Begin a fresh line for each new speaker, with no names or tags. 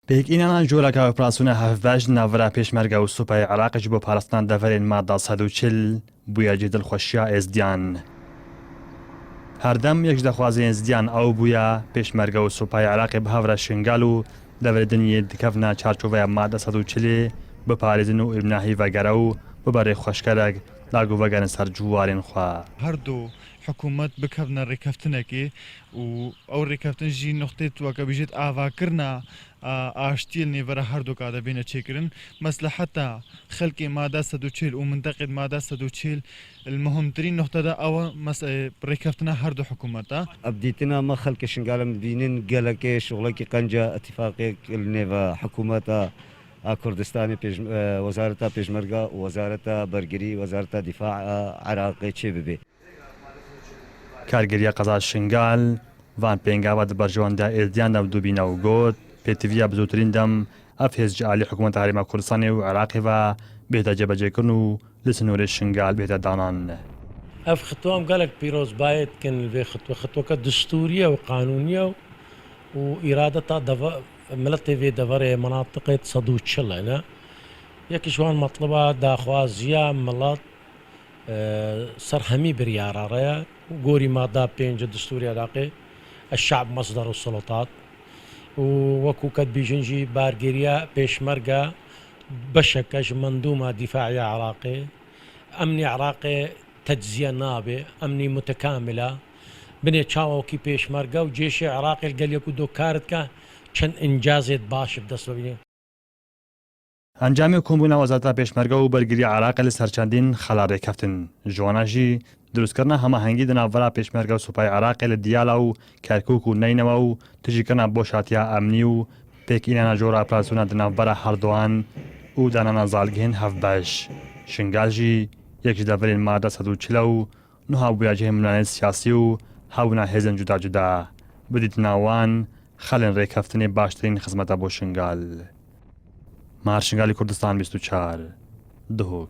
پێکئینانا جۆرەکە ئۆپراسیۆنە هەفبەش ناوەرە پێشمەرگە و سوپای عێراقیش بۆ پاراستنا دەڤەرێن مادە 140 بووە جێ دڵخۆشیە ئێزدیان. هەردەم یەک دەخوازی ئێزدیان ئەو بووە پێشمەرگە و سوپای عێراقی بە هەورە شنگال و دەڤەردنیە دکەڤنە چارچۆڤەیە مادە 140 بپارێزن و ئیبناهی ڤەگەرە و ببەڕێ خۆشکەرێک لاگو ڤەگەرن سەر جووارێن خوا.
هەردوو حکوومەت بکەونە ڕێکەفتنێکی و ئەو ڕێکەفتنژی نقطەی تووەکە بژێت ئاواکردنا ئاشتیل نێڤەرە هەردووکە دەبێنە چێکردن مەسلحەتە خەڵکی مادە 140 و منتەقید مادە 140 المهمترین نقطەدا ئەوە ڕێکەفتنە هەردوو حکوومەتە
ئەبدیتنا مە خەڵکی شنگالم بینن گەلەکەی شغڵێکی قەنجە ئەتیفاقێک نێڤە حکوومەتە کوردستانی وەزارەتە پێشمەرگە و وەزارەتە بەرگری وەزارەتە دیفاع عێراقی چێ ببێ.
کارگەریە قەزا شنگال وان پێنگاوە بەرژەوەندا ئێزدیاندا دووبینە و گوت پێتیڤە بزووترین دەم ئەف هێزج عالی حکوومەتە هەرێما کوردستانی و عێراقیڤە بێتە جێبەجێکردن و لە سنوورێ شنگال بێتە دانان.
ئەف خطوام گەلێک پیرۆز باید کن لێ خطوەکە دستوریە و قانونیە و ئیرادەتا ملەتی وێ دەڤەرێ مناطقێت 140 یەکیشوان مەطلبە داخوازیە مڵات سەرهەمی بریارەڕەیە گۆری مادە 5 دستوری عێراقی الشعب مصدر السلطات و وەکو کەت بیژنجی بارگیریە پێشمەرگە بەشەکەش مندومە دیفاعی عێراقی ئەمنی عێراقی تەجزیە نابێ ئەمنی متکاملە بنێ چاوەکی پێشمەرگە و جێشی عێراقی گەلێک و دۆکارت کە چەند ئینجازێت باش بدەست ببینێ.
ئەنجامی کۆمبوونا وەزارەتە پێشمەرگە و بەرگری عێراقی لە سەرچەندین خەلا ڕێکەفتن ژۆنەژی دروستکردنا هەماهەنگی دناوەرە پێشمەرگە و سوپای عێراقی لە دیالا و کەرکووک و نەینەوە و تژیکردنا بۆ شاتیا ئەمنی و پێکئینانا جۆرە ئۆپراسیۆنە دناوبەرە هەردووان و دانانا زالگهێن هەفبەش شنگالژی یەکیش دەڤەرێن مادە 140 و نوها بووە جێ منانێت سیاسی و هەونا هێزن جودا جودا بدیت ناوان خەلن ڕێکەفتنی باشترین خزمەتە بۆ شنگال. مار شنگالی کوردستان 24 دهۆک.